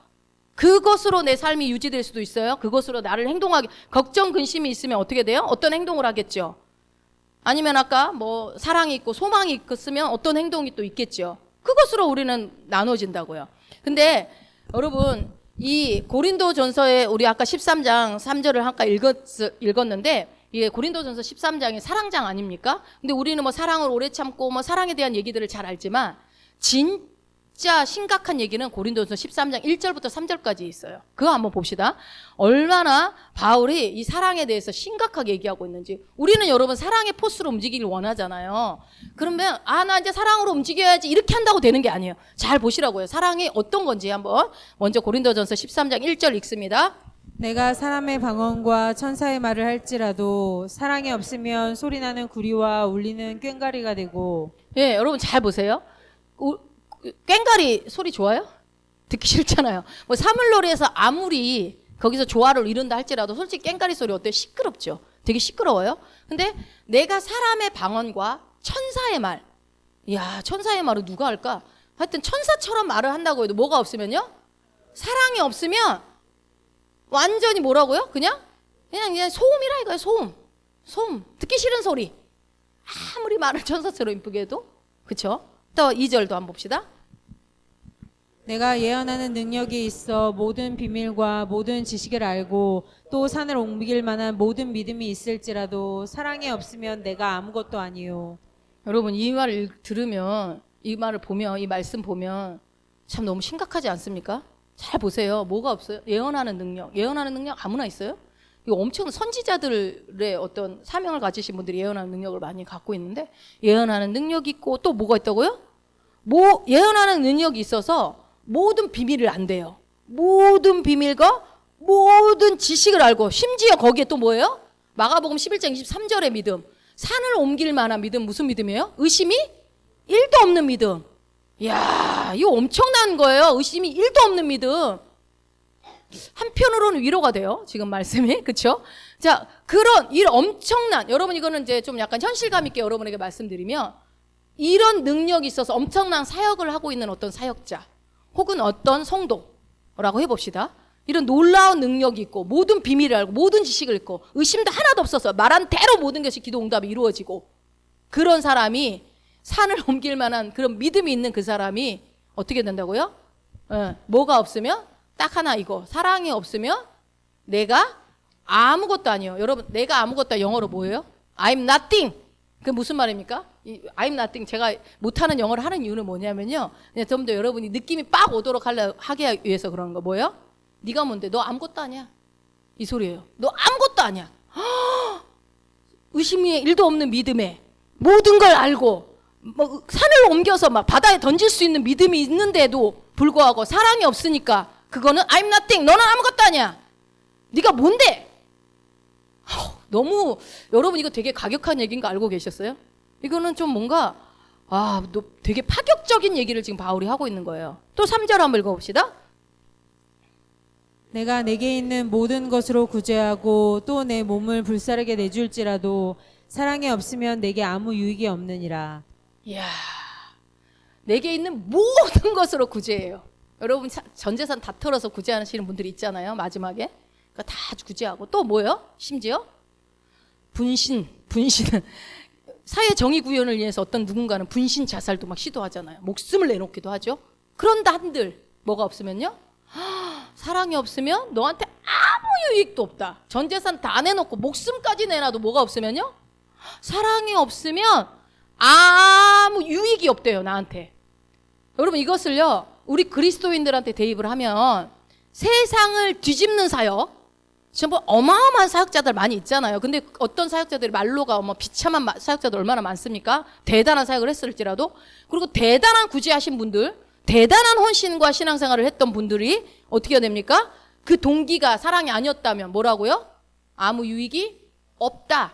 그것으로 내 삶이 유지될 수도 있어요. 그것으로 나를 행동하게, 걱정 근심이 있으면 어떻게 돼요? 어떤 행동을 하겠죠. 아니면 아까 뭐 사랑이 있고 소망이 있으면 어떤 행동이 또 있겠죠. 그것으로 우리는 나눠진다고요. 근데 여러분 이 고린도전서에 우리 아까 13장 3절을 아까 읽었는데 이게 고린도전서 13장이 사랑장 아닙니까? 근데 우리는 뭐 사랑을 오래 참고 뭐 사랑에 대한 얘기들을 잘 알지만 진짜 심각한 얘기는 고린도전서 13장 1절부터 3절까지 있어요. 그거 한번 봅시다. 얼마나 바울이 이 사랑에 대해서 심각하게 얘기하고 있는지. 우리는 여러분 사랑의 포스로 움직이길 원하잖아요. 그러면 나 이제 사랑으로 움직여야지 이렇게 한다고 되는 게 아니에요. 잘 보시라고요. 사랑이 어떤 건지 한번 먼저 고린도전서 13장 1절 읽습니다. 내가 사람의 방언과 천사의 말을 할지라도 사랑이 없으면 소리나는 구리와 울리는 꽹과리가 되고. 예, 여러분 잘 보세요. 꽹과리 소리 좋아요? 듣기 싫잖아요. 뭐 사물놀이에서 아무리 거기서 조화를 이룬다 할지라도 솔직히 꽹과리 소리 어때요? 시끄럽죠. 되게 시끄러워요. 근데 내가 사람의 방언과 천사의 말, 천사의 말을 누가 할까? 하여튼 천사처럼 말을 한다고 해도 뭐가 없으면요? 사랑이 없으면 완전히 뭐라고요? 그냥 소음이라 이거예요. 소음. 듣기 싫은 소리. 아무리 말을 천사처럼 이쁘게 해도. 그쵸? 또 2절도 한번 봅시다. 내가 예언하는 능력이 있어 모든 비밀과 모든 지식을 알고 또 산을 옮길 만한 모든 믿음이 있을지라도 사랑이 없으면 내가 아무것도 아니요. 여러분 이 말을 들으면, 이 말을 보면, 이 말씀 보면 참 너무 심각하지 않습니까? 잘 보세요. 뭐가 없어요? 예언하는 능력 아무나 있어요? 이거 엄청 선지자들의 어떤 사명을 가지신 분들이 예언하는 능력을 많이 갖고 있는데, 예언하는 능력이 있고 또 뭐가 있다고요? 예언하는 능력이 있어서 모든 비밀을 안대요. 모든 비밀과 모든 지식을 알고, 심지어 거기에 또 뭐예요? 마가복음 11장 23절의 믿음. 산을 옮길 만한 믿음. 무슨 믿음이에요? 의심이 1도 없는 믿음. 이야, 이거 엄청난 거예요. 의심이 1도 없는 믿음. 한편으로는 위로가 돼요. 지금 말씀이. 그렇죠? 자, 그런 이 엄청난 여러분 이거는 이제 좀 약간 현실감 있게 여러분에게 말씀드리면 이런 능력이 있어서 엄청난 사역을 하고 있는 어떤 사역자 혹은 어떤 성도라고 해봅시다. 이런 놀라운 능력이 있고 모든 비밀을 알고 모든 지식을 있고 의심도 하나도 없어서 말한 대로 모든 것이 기도 응답이 이루어지고 그런 사람이 산을 옮길 만한 그런 믿음이 있는 그 사람이 어떻게 된다고요? 뭐가 없으면 딱 하나 이거 사랑이 없으면 내가 아무것도 아니에요. 여러분 내가 아무것도 영어로 뭐예요? I'm nothing. 그게 무슨 말입니까? 이 I'm nothing 제가 못하는 영어를 하는 이유는 뭐냐면요. 좀 더 여러분이 느낌이 빡 오도록 하기 위해서 그러는 거 뭐예요? 네가 뭔데? 너 아무것도 아니야. 이 소리예요. 너 아무것도 아니야. 의심의 일도 없는 믿음에 모든 걸 알고 뭐 산을 옮겨서 막 바다에 던질 수 있는 믿음이 있는데도 불구하고 사랑이 없으니까 그거는 I'm nothing. 너는 아무것도 아니야. 네가 뭔데? 너무 여러분 이거 되게 가격한 얘기인 거 알고 계셨어요? 이거는 좀 뭔가 되게 파격적인 얘기를 지금 바울이 하고 있는 거예요. 또 3절 한번 읽어봅시다. 내가 내게 있는 모든 것으로 구제하고 또 내 몸을 불사르게 내줄지라도 사랑이 없으면 내게 아무 유익이 없느니라. 이야, 내게 있는 모든 것으로 구제해요. 여러분 전 재산 다 털어서 구제하시는 분들이 있잖아요. 마지막에 그러니까 다 구제하고 또 뭐예요? 심지어 분신은 사회 정의 구현을 위해서 어떤 누군가는 분신 자살도 막 시도하잖아요. 목숨을 내놓기도 하죠. 그런다 한들 뭐가 없으면요? 사랑이 없으면 너한테 아무 유익도 없다. 전 재산 다 내놓고 목숨까지 내놔도 뭐가 없으면요? 사랑이 없으면 아무 유익이 없대요. 나한테. 여러분 이것을요 우리 그리스도인들한테 대입을 하면 세상을 뒤집는 사역 전부 어마어마한 사역자들 많이 있잖아요. 근데 어떤 사역자들이 말로가 비참한 사역자들 얼마나 많습니까? 대단한 사역을 했을지라도. 그리고 대단한 구제하신 분들, 대단한 헌신과 신앙생활을 했던 분들이 어떻게 됩니까? 그 동기가 사랑이 아니었다면 뭐라고요? 아무 유익이 없다.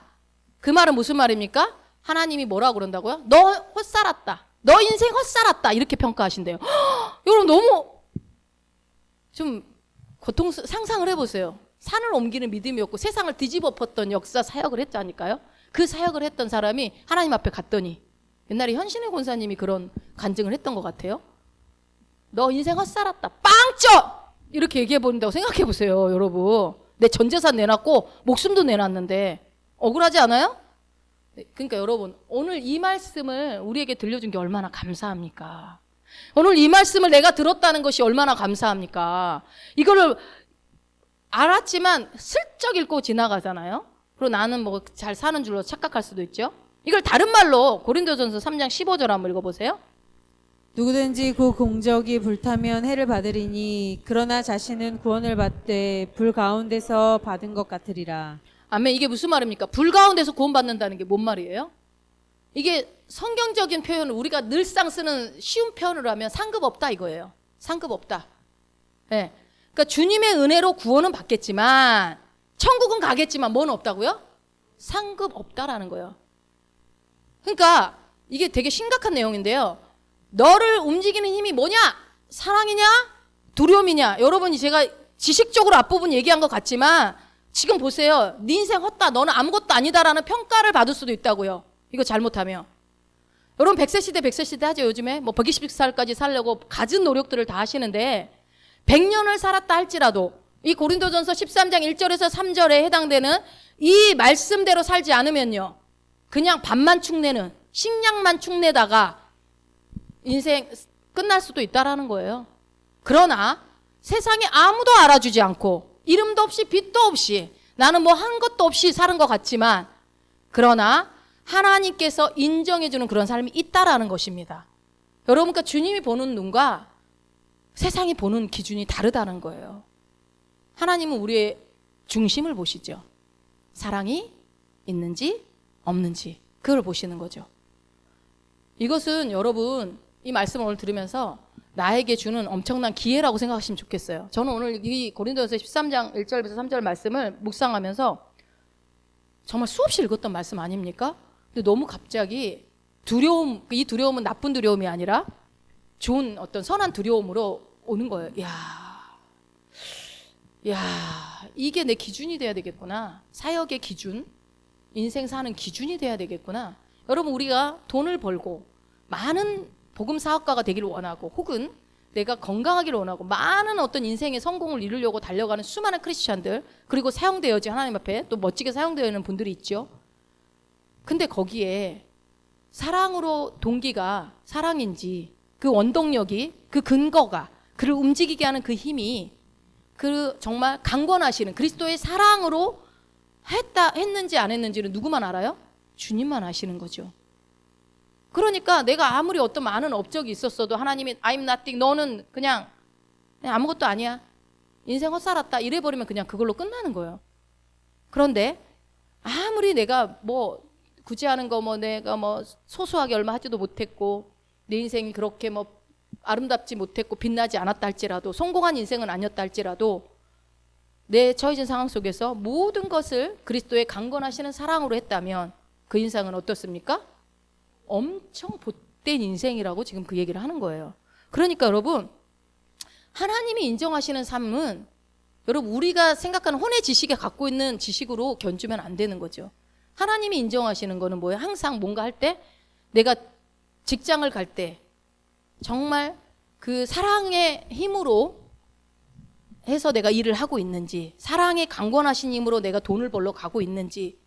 그 말은 무슨 말입니까? 하나님이 뭐라고 그런다고요? 너 헛살았다. 너 인생 헛살았다. 이렇게 평가하신대요. 여러분 너무 좀 상상을 해보세요. 산을 옮기는 믿음이 없고 세상을 뒤집어 엎었던 역사 사역을 했자니까요. 그 사역을 했던 사람이 하나님 앞에 갔더니 옛날에 현신의 권사님이 그런 간증을 했던 것 같아요. 너 인생 헛살았다. 빵쩍! 이렇게 얘기해 버린다고 생각해 보세요, 여러분. 내 전 재산 내놨고 목숨도 내놨는데 억울하지 않아요? 그러니까 여러분 오늘 이 말씀을 우리에게 들려준 게 얼마나 감사합니까? 오늘 이 말씀을 내가 들었다는 것이 얼마나 감사합니까? 이거를 알았지만 슬쩍 읽고 지나가잖아요. 그리고 나는 뭐 잘 사는 줄로 착각할 수도 있죠. 이걸 다른 말로 고린도전서 3장 15절 한번 읽어보세요. 누구든지 그 공적이 불타면 해를 받으리니 그러나 자신은 구원을 받되 불 가운데서 받은 것 같으리라. 아멘. 이게 무슨 말입니까? 불 가운데서 구원받는다는 게 뭔 말이에요? 이게 성경적인 표현을 우리가 늘상 쓰는 쉬운 표현으로 하면 상급 없다 이거예요. 상급 없다. 네. 그러니까 주님의 은혜로 구원은 받겠지만 천국은 가겠지만 뭐는 없다고요? 상급 없다라는 거예요. 그러니까 이게 되게 심각한 내용인데요. 너를 움직이는 힘이 뭐냐? 사랑이냐? 두려움이냐? 여러분이 제가 지식적으로 앞부분 얘기한 것 같지만 지금 보세요. 네 인생 헛다. 너는 아무것도 아니다라는 평가를 받을 수도 있다고요. 이거 잘못하면. 여러분 100세 시대 100세 시대 하죠. 요즘에 뭐 120살까지 살려고 갖은 노력들을 다 하시는데 100년을 살았다 할지라도 이 고린도전서 13장 1절에서 3절에 해당되는 이 말씀대로 살지 않으면요. 그냥 밥만 축내는 식량만 축내다가 인생 끝날 수도 있다라는 거예요. 그러나 세상에 아무도 알아주지 않고 이름도 없이 빛도 없이 나는 뭐 한 것도 없이 사는 것 같지만 그러나 하나님께서 인정해주는 그런 삶이 있다라는 것입니다. 여러분, 그러니까 주님이 보는 눈과 세상이 보는 기준이 다르다는 거예요. 하나님은 우리의 중심을 보시죠. 사랑이 있는지 없는지 그걸 보시는 거죠. 이것은 여러분 이 말씀을 오늘 들으면서 나에게 주는 엄청난 기회라고 생각하시면 좋겠어요. 저는 오늘 이 고린도전서 13장 1절부터 3절 말씀을 묵상하면서 정말 수없이 읽었던 말씀 아닙니까? 근데 너무 갑자기 두려움, 이 두려움은 나쁜 두려움이 아니라 좋은 어떤 선한 두려움으로 오는 거예요. 야, 야, 이게 내 기준이 돼야 되겠구나. 사역의 기준, 인생 사는 기준이 돼야 되겠구나. 여러분, 우리가 돈을 벌고 많은 복음 사역가가 되기를 원하고, 혹은 내가 건강하기를 원하고, 많은 어떤 인생의 성공을 이루려고 달려가는 수많은 크리스찬들, 그리고 사용되어지 하나님 앞에 또 멋지게 사용되어 있는 분들이 있죠. 근데 거기에 사랑으로 동기가 사랑인지, 그 원동력이, 그 근거가, 그를 움직이게 하는 그 힘이, 그 정말 강권하시는 그리스도의 사랑으로 했는지 안 했는지는 누구만 알아요? 주님만 아시는 거죠. 그러니까 내가 아무리 어떤 많은 업적이 있었어도 하나님이 I'm nothing, 너는 그냥 아무것도 아니야, 인생 헛살았다 이래버리면 그냥 그걸로 끝나는 거예요. 그런데 아무리 내가 뭐 굳이 하는 거 뭐 내가 뭐 소소하게 얼마 하지도 못했고, 내 인생이 그렇게 뭐 아름답지 못했고 빛나지 않았다 할지라도, 성공한 인생은 아니었다 할지라도, 내 처해진 상황 속에서 모든 것을 그리스도의 강건하시는 사랑으로 했다면 그 인생은 어떻습니까? 엄청 복된 인생이라고 지금 그 얘기를 하는 거예요. 그러니까 여러분, 하나님이 인정하시는 삶은 여러분 우리가 생각하는 혼의 지식에 갖고 있는 지식으로 견주면 안 되는 거죠. 하나님이 인정하시는 거는 뭐예요? 항상 뭔가 할 때, 내가 직장을 갈 때 정말 그 사랑의 힘으로 해서 내가 일을 하고 있는지, 사랑의 강권하신 힘으로 내가 돈을 벌러 가고 있는지,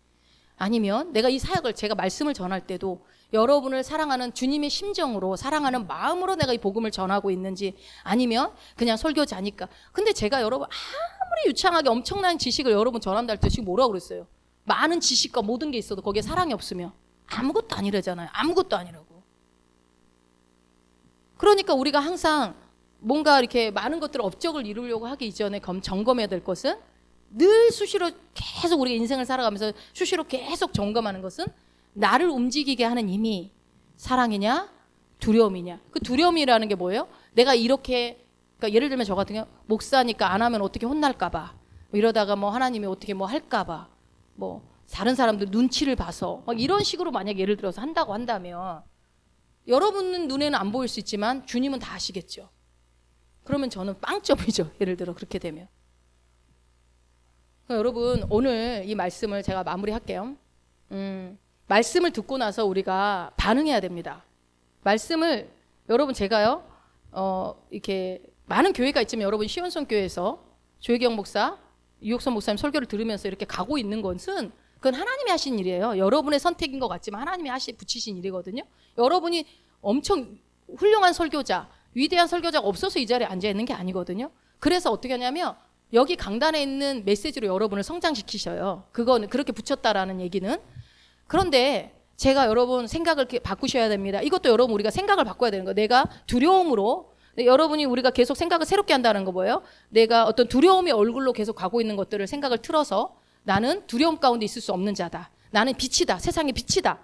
아니면 내가 이 사역을, 제가 말씀을 전할 때도 여러분을 사랑하는 주님의 심정으로, 사랑하는 마음으로 내가 이 복음을 전하고 있는지, 아니면 그냥 설교자니까. 근데 제가 여러분 아무리 유창하게 엄청난 지식을 여러분 전한다 할 때 지금 뭐라고 그랬어요? 많은 지식과 모든 게 있어도 거기에 사랑이 없으면 아무것도 아니래잖아요. 아무것도 아니라고. 그러니까 우리가 항상 뭔가 이렇게 많은 것들을 업적을 이루려고 하기 이전에 점검해야 될 것은, 늘 수시로 계속 우리가 인생을 살아가면서 수시로 계속 점검하는 것은, 나를 움직이게 하는 힘이 사랑이냐 두려움이냐. 그 두려움이라는 게 뭐예요? 내가 이렇게, 그러니까 예를 들면 저 같은 경우 목사니까 안 하면 어떻게 혼날까 봐, 뭐 이러다가 뭐 하나님이 어떻게 뭐 할까 봐, 뭐 다른 사람들 눈치를 봐서 막 이런 식으로 만약 예를 들어서 한다고 한다면, 여러분 눈에는 안 보일 수 있지만 주님은 다 아시겠죠. 그러면 저는 빵점이죠. 예를 들어 그렇게 되면. 그러니까 여러분, 오늘 이 말씀을 제가 마무리할게요. 말씀을 듣고 나서 우리가 반응해야 됩니다. 말씀을, 여러분 제가요 이렇게 많은 교회가 있지만, 여러분 시온성 교회에서 조혜경 목사, 유옥선 목사님 설교를 들으면서 이렇게 가고 있는 것은, 그건 하나님이 하신 일이에요. 여러분의 선택인 것 같지만 하나님이 붙이신 일이거든요. 여러분이 엄청 훌륭한 설교자, 위대한 설교자가 없어서 이 자리에 앉아 있는 게 아니거든요. 그래서 어떻게 하냐면, 여기 강단에 있는 메시지로 여러분을 성장시키셔요. 그거는 그렇게 붙였다라는 얘기는. 그런데 제가 여러분 생각을 이렇게 바꾸셔야 됩니다. 이것도 여러분 우리가 생각을 바꿔야 되는 거예요. 내가 두려움으로, 여러분이 우리가 계속 생각을 새롭게 한다는 거 뭐예요? 내가 어떤 두려움의 얼굴로 계속 가고 있는 것들을 생각을 틀어서, 나는 두려움 가운데 있을 수 없는 자다. 나는 빛이다. 세상의 빛이다.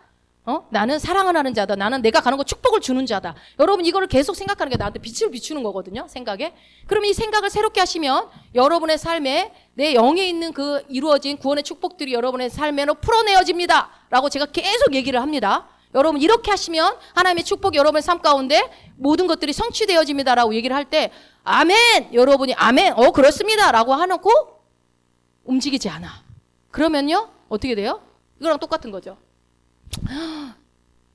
나는 사랑을 하는 자다. 나는 내가 가는 거 축복을 주는 자다. 여러분 이거를 계속 생각하는 게 나한테 빛을 비추는 거거든요. 생각에. 그러면 이 생각을 새롭게 하시면 여러분의 삶에 내 영에 있는 그 이루어진 구원의 축복들이 여러분의 삶에로 풀어내어집니다. 라고 제가 계속 얘기를 합니다. 여러분 이렇게 하시면 하나님의 축복이 여러분의 삶 가운데 모든 것들이 성취되어집니다. 라고 얘기를 할 때, 아멘! 여러분이 아멘! 그렇습니다. 라고 해놓고 움직이지 않아. 그러면요 어떻게 돼요? 이거랑 똑같은 거죠.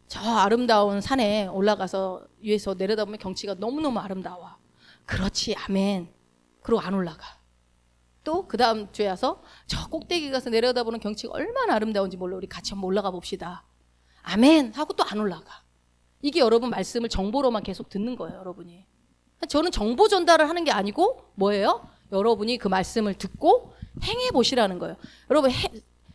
저 아름다운 산에 올라가서 위에서 내려다보면 경치가 너무너무 아름다워. 그렇지, 아멘. 그러고 안 올라가. 또 그 다음 주에 와서 저 꼭대기 가서 내려다보는 경치가 얼마나 아름다운지 몰라, 우리 같이 한번 올라가 봅시다. 아멘 하고 또 안 올라가. 이게 여러분 말씀을 정보로만 계속 듣는 거예요. 여러분이. 저는 정보 전달을 하는 게 아니고 뭐예요? 여러분이 그 말씀을 듣고 행해 보시라는 거예요. 여러분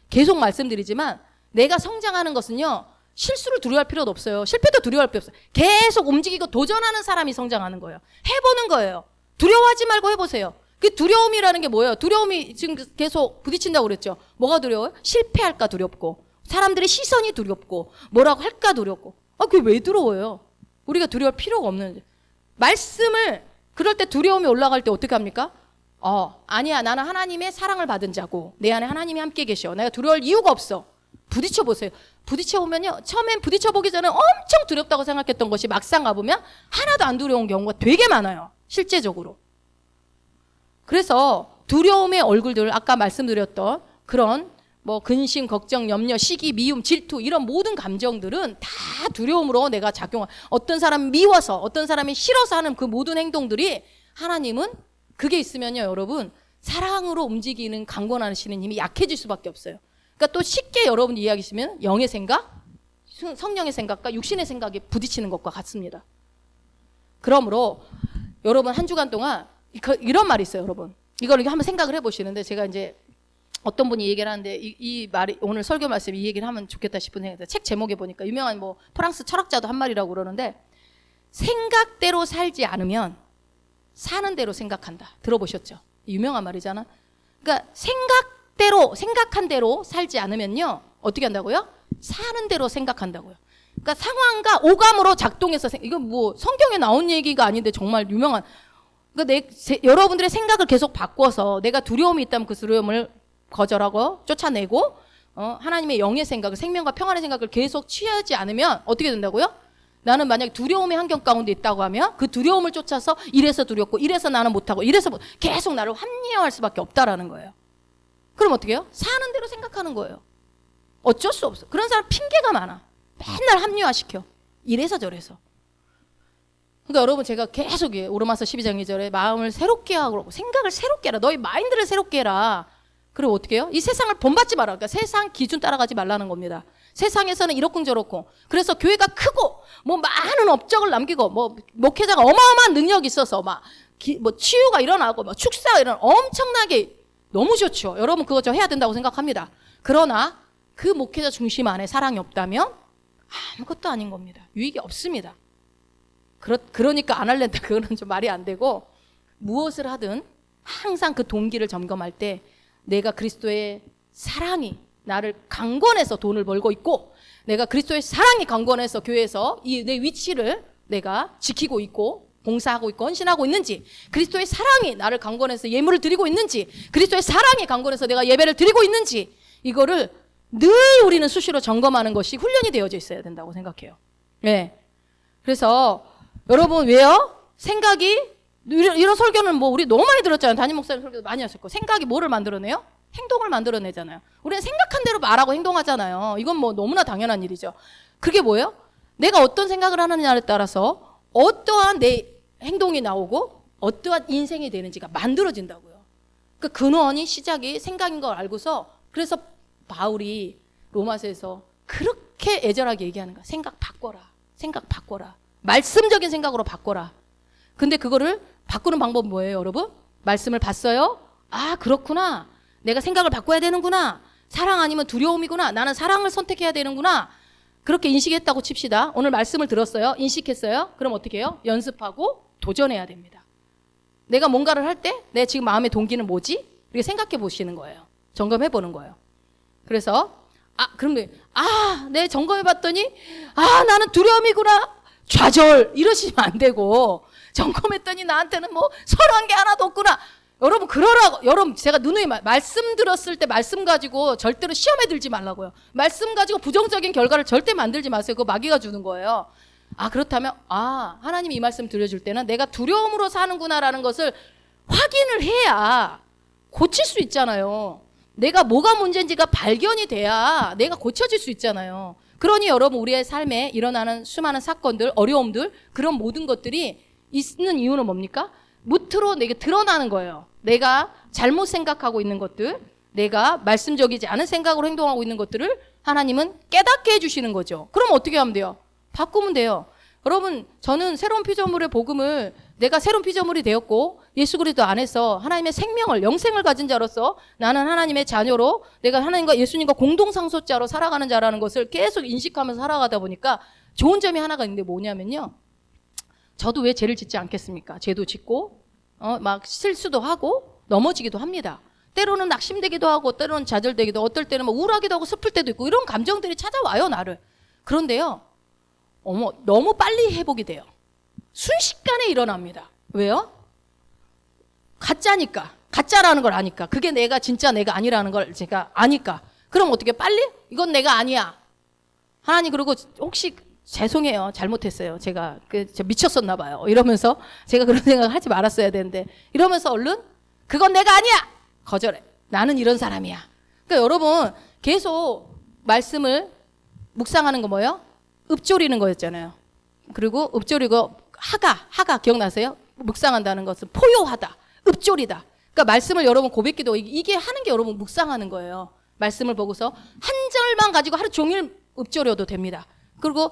계속 말씀드리지만, 내가 성장하는 것은요 실수를 두려워할 필요도 없어요. 실패도 두려워할 필요 없어요. 계속 움직이고 도전하는 사람이 성장하는 거예요. 해보는 거예요. 두려워하지 말고 해보세요. 그 두려움이라는 게 뭐예요? 두려움이 지금 계속 부딪힌다고 그랬죠. 뭐가 두려워요? 실패할까 두렵고, 사람들의 시선이 두렵고, 뭐라고 할까 두렵고. 그게 왜 두려워요? 우리가 두려울 필요가 없는, 말씀을 그럴 때 두려움이 올라갈 때 어떻게 합니까? 아니야, 나는 하나님의 사랑을 받은 자고 내 안에 하나님이 함께 계셔. 내가 두려울 이유가 없어. 부딪혀 보세요. 부딪혀 보면요, 처음엔 부딪혀 보기 전에 엄청 두렵다고 생각했던 것이 막상 가보면 하나도 안 두려운 경우가 되게 많아요. 실제적으로. 그래서 두려움의 얼굴들, 아까 말씀드렸던 그런 뭐 근심, 걱정, 염려, 시기, 미움, 질투 이런 모든 감정들은 다 두려움으로 내가 작용한, 어떤 사람이 미워서 어떤 사람이 싫어서 하는 그 모든 행동들이 하나님은 그게 있으면요 여러분 사랑으로 움직이는 강권하시는 힘이 약해질 수밖에 없어요. 그러니까 또 쉽게 여러분 이야기하시면 영의 생각, 성령의 생각과 육신의 생각이 부딪히는 것과 같습니다. 그러므로 여러분 한 주간 동안 이런 말이 있어요 여러분. 이걸 한번 생각을 해보시는데, 제가 이제 어떤 분이 얘기를 하는데 이 말이 오늘 설교 말씀이 이 얘기를 하면 좋겠다 싶은 생각이, 책 제목에 보니까 유명한 뭐 프랑스 철학자도 한 말이라고 그러는데, 생각대로 살지 않으면 사는 대로 생각한다. 들어보셨죠? 유명한 말이잖아. 그러니까 생각한 대로 살지 않으면요 어떻게 한다고요? 사는 대로 생각한다고요. 그러니까 상황과 오감으로 작동해서 이건 뭐 성경에 나온 얘기가 아닌데 정말 유명한. 그러니까 여러분들의 생각을 계속 바꿔서 내가 두려움이 있다면 그 두려움을 거절하고 쫓아내고 하나님의 영의 생각을, 생명과 평안의 생각을 계속 취하지 않으면 어떻게 된다고요? 나는 만약 두려움의 환경 가운데 있다고 하면 그 두려움을 쫓아서 이래서 두렵고 이래서 나는 못하고 이래서 계속 나를 합리화할 수밖에 없다라는 거예요. 그럼 어떻게 해요? 사는 대로 생각하는 거예요. 어쩔 수 없어. 그런 사람 핑계가 많아. 맨날 합리화시켜. 이래서 저래서. 그러니까 여러분 제가 계속 오르마서 12장 2절에 마음을 새롭게 하고 생각을 새롭게 해라. 너희 마인드를 새롭게 해라. 그리고 어떻게 해요? 이 세상을 본받지 마라. 그러니까 세상 기준 따라가지 말라는 겁니다. 세상에서는 이렇고 저렇고, 그래서 교회가 크고 뭐 많은 업적을 남기고 뭐 목회자가 어마어마한 능력이 있어서 뭐 치유가 일어나고 뭐 축사가 일어나고 엄청나게 너무 좋죠. 여러분 그거 저 해야 된다고 생각합니다. 그러나 그 목회자 중심 안에 사랑이 없다면 아무것도 아닌 겁니다. 유익이 없습니다. 그러니까 안 할랜다. 그거는 좀 말이 안 되고, 무엇을 하든 항상 그 동기를 점검할 때 내가 그리스도의 사랑이 나를 강권해서 돈을 벌고 있고, 내가 그리스도의 사랑이 강권해서 교회에서 내 위치를 내가 지키고 있고 봉사하고 있고 헌신하고 있는지, 그리스도의 사랑이 나를 강권해서 예물을 드리고 있는지, 그리스도의 사랑이 강권해서 내가 예배를 드리고 있는지, 이거를 늘 우리는 수시로 점검하는 것이 훈련이 되어져 있어야 된다고 생각해요. 네. 그래서 여러분 왜요? 생각이, 이런 설교는 뭐 우리 너무 많이 들었잖아요. 담임 목사님 설교도 많이 하셨고, 생각이 뭐를 만들어내요? 행동을 만들어내잖아요. 우리는 생각한 대로 말하고 행동하잖아요. 이건 뭐 너무나 당연한 일이죠. 그게 뭐예요? 내가 어떤 생각을 하느냐에 따라서 어떠한 내 행동이 나오고 어떠한 인생이 되는지가 만들어진다고요. 그 근원이 시작이 생각인 걸 알고서, 그래서 바울이 로마서에서 그렇게 애절하게 얘기하는 거야. 생각 바꿔라. 생각 바꿔라. 말씀적인 생각으로 바꿔라. 근데 그거를 바꾸는 방법은 뭐예요, 여러분? 말씀을 봤어요? 아, 그렇구나. 내가 생각을 바꿔야 되는구나. 사랑 아니면 두려움이구나. 나는 사랑을 선택해야 되는구나. 그렇게 인식했다고 칩시다. 오늘 말씀을 들었어요. 인식했어요. 그럼 어떻게 해요? 연습하고 도전해야 됩니다. 내가 뭔가를 할 때 내 지금 마음의 동기는 뭐지? 이렇게 생각해 보시는 거예요. 점검해 보는 거예요. 그래서 내 점검해 봤더니 나는 두려움이구나. 좌절 이러시면 안 되고, 점검했더니 나한테는 뭐 선한 게 하나도 없구나. 여러분 그러라고. 여러분 제가 누누이 말씀 들었을 때 말씀 가지고 절대로 시험에 들지 말라고요. 말씀 가지고 부정적인 결과를 절대 만들지 마세요. 그거 마귀가 주는 거예요. 그렇다면 하나님이 이 말씀 들려줄 때는 내가 두려움으로 사는구나라는 것을 확인을 해야 고칠 수 있잖아요. 내가 뭐가 문제인지가 발견이 돼야 내가 고쳐질 수 있잖아요. 그러니 여러분 우리의 삶에 일어나는 수많은 사건들, 어려움들, 그런 모든 것들이 있는 이유는 뭡니까? 무트로 내게 드러나는 거예요. 내가 잘못 생각하고 있는 것들, 내가 말씀적이지 않은 생각으로 행동하고 있는 것들을 하나님은 깨닫게 해주시는 거죠. 그럼 어떻게 하면 돼요? 바꾸면 돼요. 여러분 저는 새로운 피조물의 복음을, 내가 새로운 피조물이 되었고 예수 그리스도 안에서 하나님의 생명을, 영생을 가진 자로서 나는 하나님의 자녀로, 내가 하나님과 예수님과 공동상속자로 살아가는 자라는 것을 계속 인식하면서 살아가다 보니까 좋은 점이 하나가 있는데 뭐냐면요, 저도 왜 죄를 짓지 않겠습니까? 죄도 짓고 막 실수도 하고 넘어지기도 합니다. 때로는 낙심되기도 하고, 때로는 좌절되기도, 어떨 때는 막 우울하기도 하고 슬플 때도 있고, 이런 감정들이 찾아와요 나를. 그런데요 너무 빨리 회복이 돼요. 순식간에 일어납니다. 왜요? 가짜니까. 가짜라는 걸 아니까. 그게 내가 진짜 내가 아니라는 걸 제가 아니까. 그럼 어떻게 빨리? 이건 내가 아니야. 하나님 그리고 혹시 죄송해요. 잘못했어요. 제가 미쳤었나 봐요. 이러면서 제가 그런 생각을 하지 말았어야 되는데, 이러면서 얼른 그건 내가 아니야. 거절해. 나는 이런 사람이야. 그러니까 여러분 계속 말씀을 묵상하는 거 뭐예요? 읊조리는 거였잖아요. 그리고 읊조리고 하가 기억나세요? 묵상한다는 것은 포효하다, 읊조리다. 그러니까 말씀을 여러분 고백기도 이게 하는 게 여러분 묵상하는 거예요. 말씀을 보고서 한 절만 가지고 하루 종일 읊조려도 됩니다. 그리고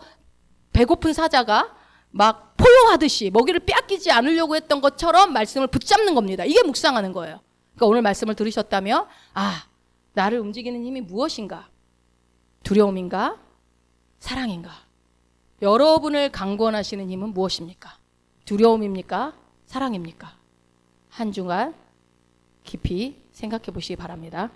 배고픈 사자가 막 포효하듯이 먹이를 빼앗기지 않으려고 했던 것처럼 말씀을 붙잡는 겁니다. 이게 묵상하는 거예요. 그러니까 오늘 말씀을 들으셨다면 나를 움직이는 힘이 무엇인가? 두려움인가? 사랑인가? 여러분을 강권하시는 힘은 무엇입니까? 두려움입니까? 사랑입니까? 한 주간 깊이 생각해 보시기 바랍니다.